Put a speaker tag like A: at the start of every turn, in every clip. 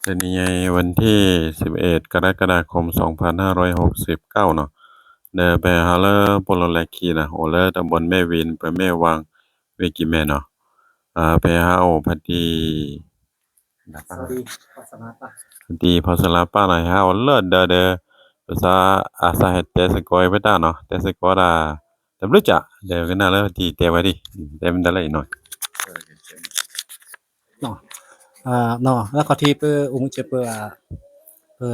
A: เป็นยังไงวันที่11กรกฎาคม2569เนาะเดินไปหาเลอปลแลกีนะโอเลอตำบลแม่วินไปแม่วางเวกิแม่เนาะไปหาโอพอดี
B: สวัสดีภาษาปะ
A: พอดีพอสลาป้าหน่อยฮะโอเลอเดอภาษาอาสาเฮดเตสกอยไปตาเนาะเตสกอดาแต่รู้จักเดี๋ยวกันนะแล้วที่เตไว้ดิเตมันได้เลยหน่อย
B: เนาะเนาะแล้วก็ที่เปิ้อุ้งเจเปิ้เปิ้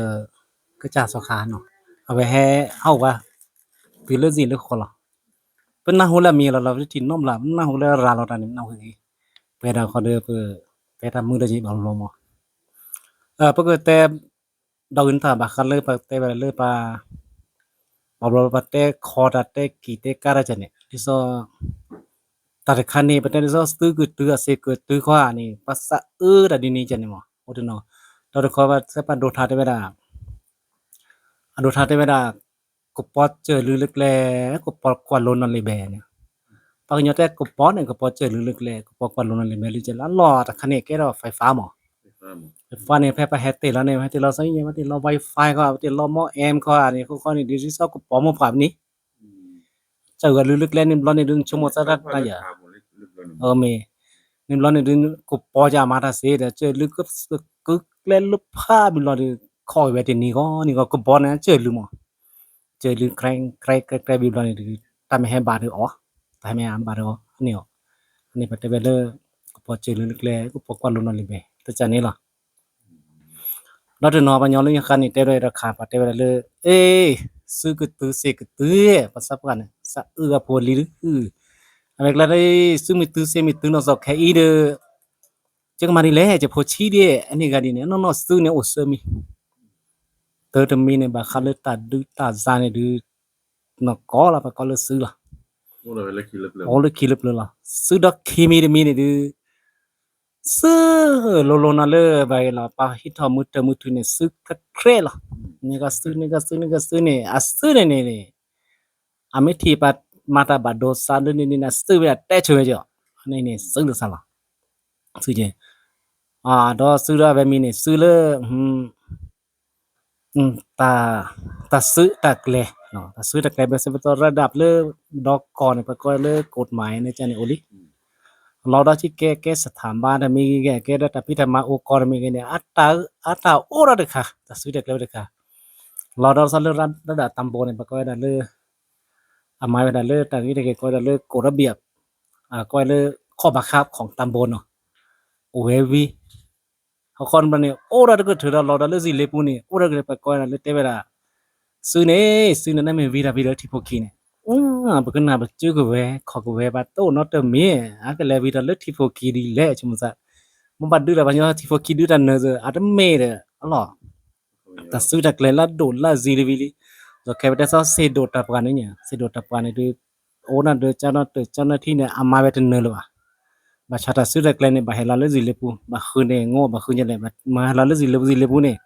B: ก็จ่าสาขาเนาะเอาไว้ให้เฮาว่าปีละสิละคนละเปิ้นน่าฮู้ละมีละเราที่น้อมละน่าฮู้ละราเราตานี่น่าฮู้อีเปิ้นเขาเด้อเปิ้ไปทำมือได้จิบ่ลมเปิ้นก็แต่ดอกอินทาบาคันเลยปะแต่ไปเลยปะบ่บ่ปะแต่คอดะแต่กีแต่การะจันเนี่ยที่ซอतार खाने बटे so stu gu tu ase ku tu kho ni pasa da di ni jan mo odno tor kho ba se pa do tha te ba do tha te ba ko pot che lu lek le ko pot kwa lon non le be ne pa nyo te ko pot ne ko pot che lu lek le ko pot kwa lon non le be li che la lo ta khane ke do fai fa mo fa ne phe pa he te la ne he te lo sai ni ma te lo wifi ko te lo mo em ko ni ko ni di so ko po mo pa ni cha ga lu lek le ni lo ni dun chumo sa ra na ya me nên lo này đến cục bò già mà ta sẽ để chơi lướt cứ lên lúc pha bị lo đi khỏi về thì ní có cục bò này chơi lướt mà chơi lướt cray bị lo này ta mới hay bà được ó ta mới ăn bà được ó nhiều này phải về lơ cục bò chơi lướt lẹ cục bò quan luôn nó liền về tất cả này là nó từ nó bao nhiêu lúc khăn này tê rồi khá phải tê về lơ ê sư cứ tứ xe cứ tứ bắt sắpกันsa gặp bò lì avec la dai sumitu semitu no so khai de chakmari le je phochi de ani ga di ne no su ne osami to to mi ne ba khale ta du ta za ne du no ko la ba ko le su la o le kilip la su da kimi de mi ne du su lo na le ba la pa hi tho mu tu ne su ka kre la ne ga su ne a su ne ame thi pa mata ba do sa ni na su ya te chwe jo ne su lu sa la su je đó su ra về mình su lơ ta taซื้อตักเลยเนาะtaซื้อตักเลยเป็นตัวระดับเลดอกก่อนไปก็เลกฎหมายในจันโอลิเราได้ที่แก้สถาบันมีแก้ได้แต่พิธามาองค์กรมีเนี่ยอัตราโอ้ระดับค่ะtaซื้อตักเลยเด็กค่ะเราได้สำเร็จระดับตำบลเนี่ยไปก็ได้เลยอามาไปได้เลยแต่นี่เด็กก็ได้เลยกฎระเบียบก็เลยข้อบังคับของตำบลเนาะโอเววีเขาคนบันเนี่ยโอ้เราก็ถือเราได้เลยสิเล็บนี่โอ้เราก็ไปก้อยเลยเตเวลาซื้อนั่นไม่วีระที่พวกขี้เนี่ยปกติน่ะจื้อก็เวขอก็เวบาโตนอตเมียก็เลยวีระเลยที่พวกขี้ดีแหละชุมซะมันบัดดื้อละบัดเนาะที่พวกขี้ดื้อดันเนออาตเมเด้ออ๋อแต่ซื้อดักเลยละโดนละซีรีวิลีก็แค่แต่ซอเซโดตะปานเนี่ยเซโดตะปานเนี่ยโอ้น่ะเด้อเจ้าหน้าที่เนี่ยอามาเวทเนอเลยว่ะบาชาตาซื้อดักเลยเนี่ยบาเฮลาเลยสิเลปูบาคืนเนี่ยโง่บาคืนเนี่ยมาลาเลยสิเลปูเนี่ย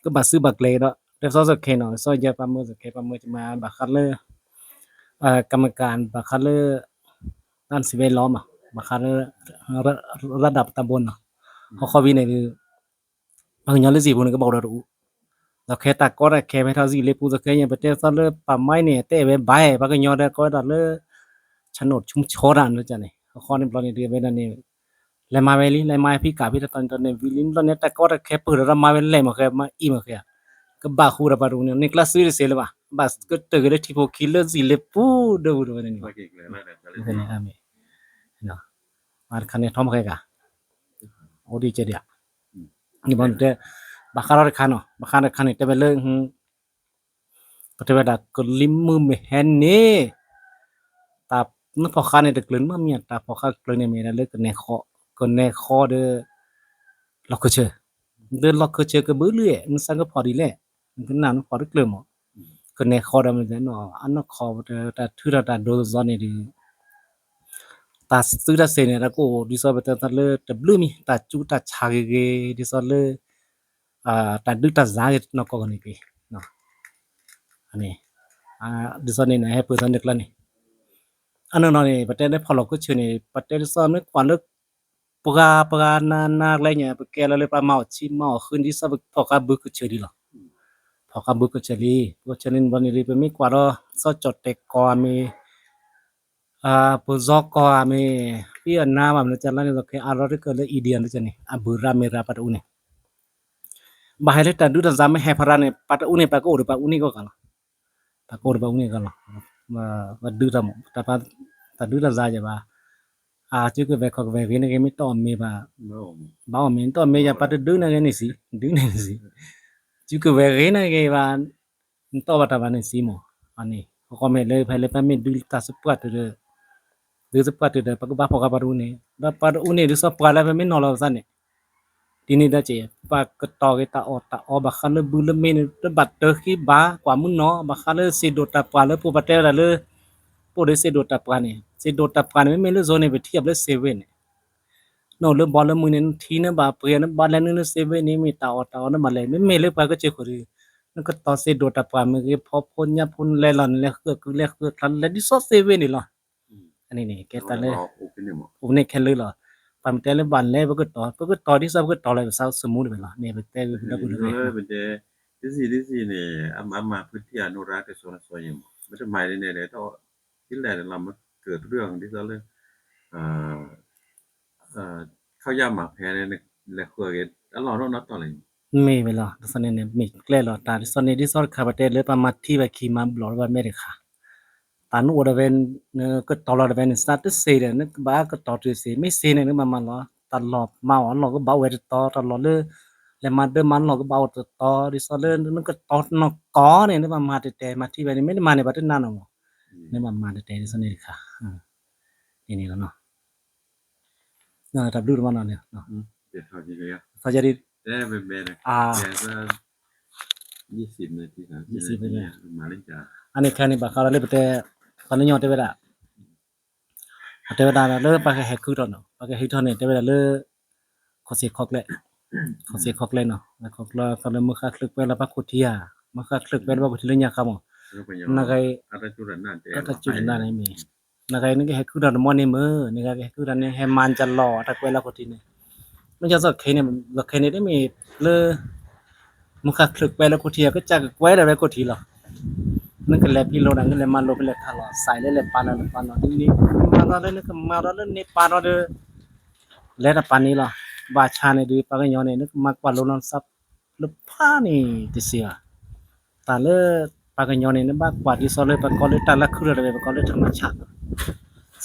B: ก็บาซื้อบักเลยเนาะเดี๋ยวซอสแค่เนาะซอยาปามือสแค่ปามือจะมาบาคัดเลยกรรมการบาคัดเลยด้านสิเวล้อมอ่ะบาคัดเลยระดับตำบลเนาะเขาวินัยคือบางอย่างเลยสิพวกนี้ก็บอกเราดูเราแค่ตากอดแค่ไม่เท่าสิเลปูจะแค่ยังประเทศซอเลยป่าไม้เนี่ยเตะไปใบบางอย่างได้ก็ได้เลยโฉนดชุมชนอ่ะนะจ๊ะเนี่ยเขาเนี่ยปลอนี่เดียไปนั่นนี่เลยมาเวลีเลยมาพี่กาพี่ตอนเนี่ยวิลินตอนเนี่ยตากอดแค่เปิดแล้วมาเวลีเลยมาแค่มาอีมาแค่ก็บ้าคูระบารุเนี่ยในคลาสซีเซลว่ะบาสก็เตะเลยที่พวกคิลเลอร์สิเลปูดูเนี่ยนี่นี่อามีเนาะมาคันเนี่ยทอมแค่กะโอ้ดีเจเดียนี่บอลเตะบาคาร์คันเนาะบาคาร์คันเนี่ยเตะไปเลยปฏิบัติก็ลิมมือไม่เห็นนี่ตานึกพอคันเนี่ยเด็กเล่นมาเมียตาพอคันเล่นเนี่ยมีอะไรกันเนี่ยข้อเด้อล็อกเชอร์เดินล็อกเชอร์ก็เบื่อเลยมันสังก็พอดีแหละมันก็นานพอได้เกลือหมดก็เนี่ยข้อเดิมเลยเนาะอันนั้นข้อแต่ถือแต่โดนซ้อนเนี่ยดีตาซื้อตาเสียเนี่ยแล้วก็ดิสอบไปตาเลยแต่บลูมีตาจูตาชาเกดิสอบเลยตาดึกตาจ้าเกนอกกันนี่พี่เนาะอันนี้ดิสอบเนี่ยให้เปิดสันเด็กแล้วนี่อันนั้นเนี่ยประเทศได้พอเราก็เชื่อเนี่ยประเทศซ้อนเนี่ยกว่าเลิก ปกานาอะไรเนี่ยปกแกเราเลยปาเมาชิเมาขึ้นที่ซับพอกาบึกเฉยดีหรอพอกาบึกเฉยดีก็ฉะนั้นวันนี้ไปไม่กว่าเราซอจดเต็กกอมีปุจอกกอมีพี่อันน้ามันจะเล่นเราแค่อารมณ์ก็เลยอีเดียนเลยนี่บุรามีราปัตอุเนี่ยบางทีแต่ดูแต่จำไม่ให้พาราเนี่ยปัตอุเนี่ยปากโอหรือปากอุนี่ก็กันปากโอหรือปากอุนี่กันหรอมาดูแต่ปาแต่ดูแต่ใจจะว่าจุดก็เวกก็เวกนี่ก็ไม่ต้องมีบ่า bao mình to mấy giờ bắt được đứng này gì chứ cứ về cái này cái bạn to bắt đầu này xí mà anh này có mấy lời phải lời phải mình đưa ta support đưa support được bắt bắt học bắt này bắt này đưa support là phải mình nói là sao nàyทีนี้ได้เจ๊ปากก็ต่อcáiตาอบักขันเลยบุลเมนเลยบัดเตอขี้บ้ากว่ามุนเนาะบักขันเลยสิโดตาปาเลยปูปัตเตอร์เลยปูเลยสิโดตาปาเนี่ยสิโดตาปาเนี่ยไม่เลยโซนเนี่ยไปเทียบเลยเซเว่นno le ball mu ne thine ba pre ne ba le ne se be ni mi ta ne ma le me le pa ka che khori ne ka to se do ta pa me ke pho pho nya phun le lan le khur than le di so se be ni la ani ne ke ta le u ne khen le la pa me te le ban le ba ka to di sa ba ka to le sa su mu ne la ne be te le bu le
A: เป็นเดที่สี่เนี่ยมาพื้นที่อนุรักษ์ในโซนยังไม่ได้หมายในเนี่ยต่อที่แรกเรามาเกิดเรื่องที่เราเรื่องข้าวย่ำหมักแพในและครัวเกตเราต้องนับต่อเลย
B: me be la sa ne ne me kle la ta so ne di so kha ba te le pa ma thi ba khi ma blor ba me de kha ta nu da ven ka to la da ven start to say de ne ba ka to to say me say ne ma ma lo ta lo ma wa lo ko ba we to ta lo le ma de man lo ko ba to di so le ne ka to no ko ne ne ma te ma thi ba ne me ma ne ba te na no ne ma te di so ne kha ni ni lo no na ta blu ma no ne no
A: เดี๋ยวเขาจะเรียก
B: sa ja di
A: แต่เป็นเบนแกก็20 นาที30 นาทีมาเล่นจ้า
B: ani khani ba kha le bete kan nyo te beda le pa ke hekku to no pa ke hit to ne te beda le khosi khok le no na khok la ka le mu kha khluk pe la pa khutia ma kha khluk pe ba khutia nya kha mo na kai
A: อาตจุรันนั่นเจ๊
B: ka ta chu na ne me na kai ne ke hekku to mo ne mu ne ka ke hekku to ne he man cha lo ta kwe la khuti neมันจะสักเคเนี่ยละเคเนี่ยได้มีle mu kha khluk pe la khutia ka cha kwe la ko thi la นั่นก็เลยพี่โลดังก็เลยมาโลไปเลยค่ะหรอใส่เลยปานนนี่มาตอนนี้ก็มาตอนนี้ปานเลยแล้วแต่ปานนี้ล่ะบาชาเนี่ยดีปากย้อนเนี่ยนึกมากกว่าโลนันซับลพานี่ติเสียแต่เลยปากย้อนเนี่ยนึกมากกว่าที่ซอเลยปากก็เลยตาละคือเลยปากก็เลยธรรมชาติ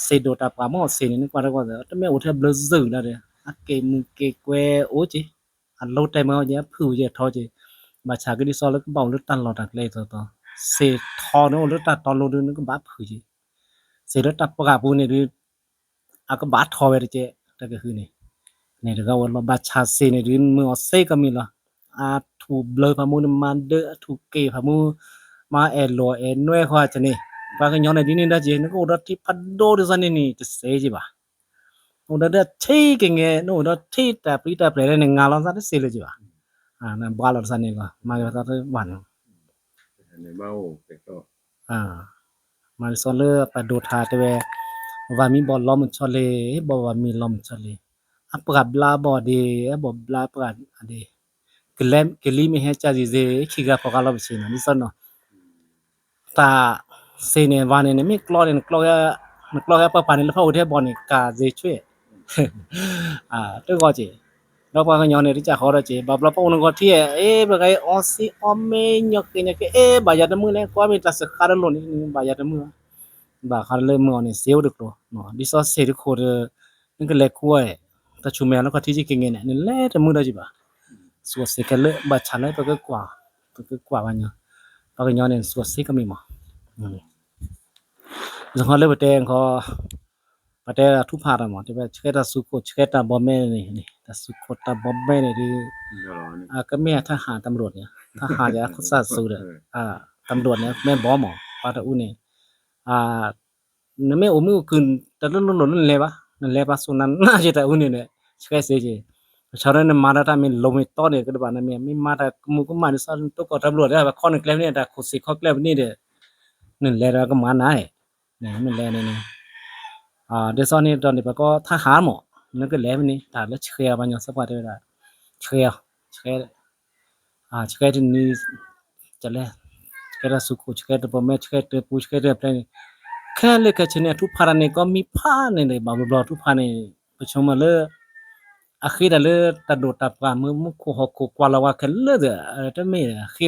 B: เซโดตาปามอเซนี่นึกว่าก็แต่ไม่โอเทบลซึนะเด้อเกมเกเกโอจิอันโลไตมาเนี่ยผู้จะทอจิบาชาก็ที่ซอเลยก็เบาเลยตันหลอดเลยต่อเสทอโนหรือตัดตอนโลดูนึกบ้าผือจีเสรตัดปากาปูเนี่ยดูอาก็บ้าทอเวรเจแต่ก็คือเนี่ยเดี๋ยวก็ว่าบ้าชาเซเนี่ยดูมือเซก็มีละถูเบลพามูนมันเดอถูเกพามูมาโลนวยเขาจะเนี่ยปากย้อนเนี่ยดีนี่ได้เจนึกว่าที่พัดโดดิสันนี่จะเซจีบ่าโอ้ได้เท่เก่งเงี้ยโน้ได้เท่แต่ปรีแต่เปลี่ยนเนี่ยงานเราสัตว์เซเลยจีบ่านั่นบ้าเราสันนี่ก็มาก็ตัดวัน
A: ในเบ้าแต่ก็
B: มันซอเลปะโดทาเตเวว่ามีบ่ลอมชอเลบ่ว่ามีลอมชอเลอะปะบลาบ่เดบ่บลาปะอะเดกลีมีเฮจาดิเซขิกะปะกะลอมซินะนี่ซอนเนาะตาเซเนวาเนเนมีคลอยปะปานี่ละพอเทบ่นี่กาเซช่วยตึกก็จิเราปะก็ยอนเนี่ยจะขอเราจิบับละปอนก็ที่บะไกออซีออเมญกเนี่ยqueบายาตะมือเลยกว่ามีตาสคาร์โลนี่บายาตะมือบาคาร์เลมือเนี่ยเซลดึกโลเนาะดิซอเซริโคเดนี่ก็เล็กกว่าตะชุเมแล้วก็ที่จิเก่งเนี่ยนี่แลตะมือได้จิบะสัวเซกะเลบาชาเลยปะก็กว่าบันเนี่ยปะก็ยอนเนี่ยสัวเซก็มีมาจังเขาเลยบ่แต่งเขาปะแต่ทุกภาคอ่ะหมอที่ว่าเชกตาสุโคเชกตาบอมเมนี่ตาสุโคตาบอมเมนี่ดิ ก็แม่ทหารตำรวจเนี่ยทหารเนี่ยเขาสัตว์สู้เด้อตำรวจเนี่ยแม่บ่หมอปาตะอูเนี่ยนั่นแม่โอมือคืนแต่ละนั่นเลยปะสุนันน่าจะตะอูเนี่ยใช่เสียจีชาวนั้นมาได้ถ้ามีลมต้อเนี่ยก็ได้บ้านนั้นไม่มาได้มุกมาดิสันตัวก็ตำรวจได้แบบข้อนึงแกล้งเนี่ยแต่ขุดสิข้อแกล้งนี่เด้อนั่นแหละแล้วก็มาไหนเนี่ยนั่นแหละเนี่ยเดี๋ยวตอนนี้ตอนนี้ก็ทหารหมอ nó cái lẽ này ta nó chơi bao nhiêu sắp qua đây là chơi chơi thì ni chả lẽ chơi là suku chơi là bom chơi là push chơi là play khe le ka chine thu phara ne ko mi pha ne le ba blo thu pha ne pachom le akhira le ta do ta pa mu ko ho ko kwa la wa khe le de ta me khe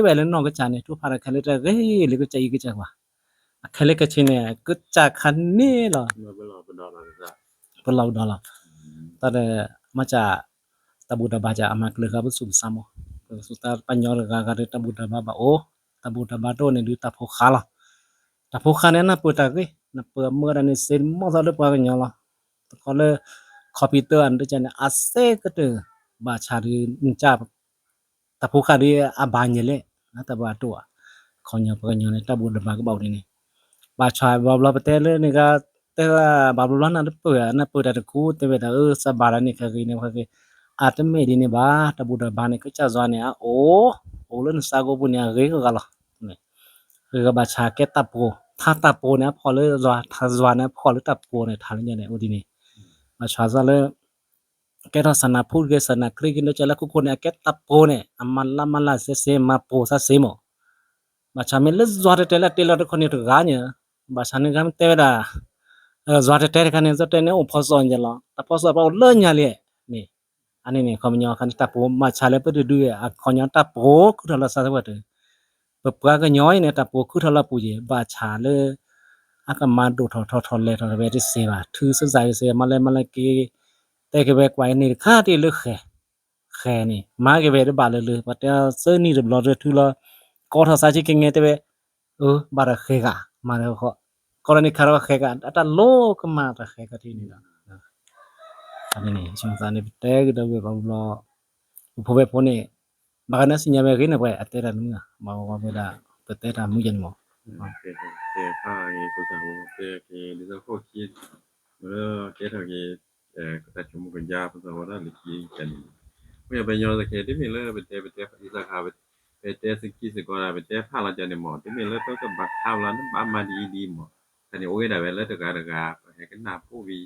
B: ba le no ka cha ne thu phara khe le ta re le ko chai ka cha wa khe le ka chine ku cha khan ne la
A: มาบ่รอบ่ดอกแล้วจ้ะ
B: belau da la ta de ma cha tabu da ba cha amak le ka bu su sa mo su ta panyo ga de tabu da ba o tabu da ba to ne du ta pho kha la ta pho kha ne na pu ta ke na pu mo da ne sen mo sa le pa ka nya la ko le computer an de cha ne ase ka de ba cha ri cha ta pho kha ri a ba nye le na ta ba to ko nya pa nya ne tabu da ba ka ba ni ba cha ba bla pa te le ne ga te ba bla na de pu na pu da ku te be da sa ba la ni ka ki ne ka ki a te me di ne ba tabu da ba ne ka cha zwa ne a o le na sa go bu ne ge ka la ne คือกบาชาเกตตับโปถ้าตับโปเนี่ยพอเลยรอถ้ารอเนี่ยพอเลยตับโปเนี่ยทานเนี่ยโอดีนี่บาชาซะเลยแกทสนาพูดเกสนาคริกินจะละคุคนเนี่ยเกตตับโปเนี่ยอมันละเซมาโปซะเซมบาชาเมลจอดเตละคนนี่ตกาเนี่ยบาชานี่กันเตดาจอดเตกันเนี่ยจะเตเนี่ยอุปสรรคจะละตะพอสะเปาเลื่อนเนี่ยเลยนี่อันนี้เนี่ยคำยอคันตับโปมาชาเลยไปดูอ่ะคอนยอตับโปคือทละซะว่าเตปะปะก็ย้อยเนี่ยตะปูคือทะละปูเยบาชาเลอะก็มาดูทอเลยทอเวดิเซบาถือสใจเซมาเลยกีแต่ก็แบบไว้นี่ค่าที่ลึกแค่นี่มาก็แบบบาเลยปะแต่เซนี่รอถือละก็ทอซาจิกิเงเตเวบาระเคกะมาแล้วก็กรณีคารวะเคกะอะตะโลก็มาตะเคกะที่นี่ล่ะอันนี้ชิงซานี่แต่ก็ได้แบบบลอพอแบบพอนี่Makanya sinyame gini apa atera nunga mau beda petera mujan mo
A: เตพาไงกูจะฮู้เตkeดิซะโคคิดเกทาเกก็ตะชุมกันยาพะวะละลิกิกันไม่ไปยอสะเคดิมีเลยไปเตอิสาคาไปเตสิกิสิกอราไปเตพาละจันหมอดิมีเลยก็บักทาวละนบามาดีหมออันนี้โอเคได้เวลาตะกะให้กันนาผู้วี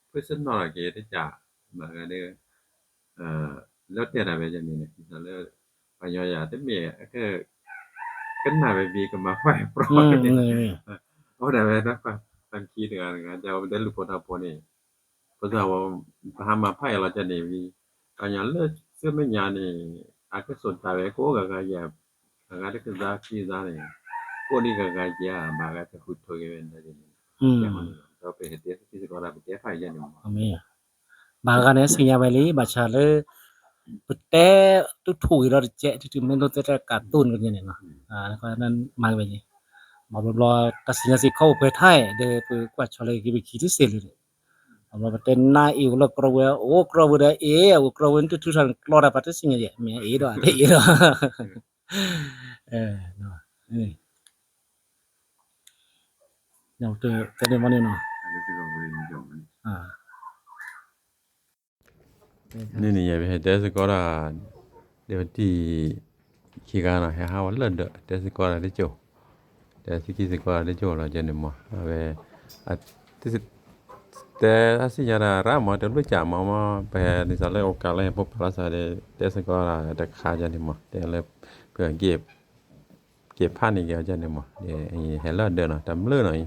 A: เพิ่นนอเกได้จ้ะมาก็เด้แล้วเตได้เวจันนี่อิสาเลยปะยอยาเตมีก็กันนาไปบีก็มาไฟโปรOra vera fa tranquillo ga del pota pone cosa wa hama phai la chat นี่ vi anya le se me nya ni a ke son ta ve ko ga ya ga de ka ki za ni ko ni ga ya ma ga ta khu tho ge ben da ni to pe he te ki ko la pe phai ya ni ma
B: ame bagane sinyame li bacha le pete tu thui ro je tu men lo te cartoon kan ni na ko nan ma be ni ma blo ta sinya si khau pe thai de pe kwa chole ki bi ki ti se le ama pete na i lo krowe o krowe de o krowe tu san klora pa te sinya ye me do de do no Yang tu tadi mana no?
A: Ada juga boleh jom ni.
B: Ah.
A: Ni ya be des ko la de ti ki ga na ha wa le de des ko la de jo. Des ki se ko la de jo la je ni mo. Be at te asi ya ra mo de lu cha mo pe ni sa le o ka le po pala sa de des ko la de kha je ni mo. De le peเก็บพันอีกแล้วจะเนี่ยหมอเดี๋ยวให้เราเดินหน่อยตามเลื่อนหน่อย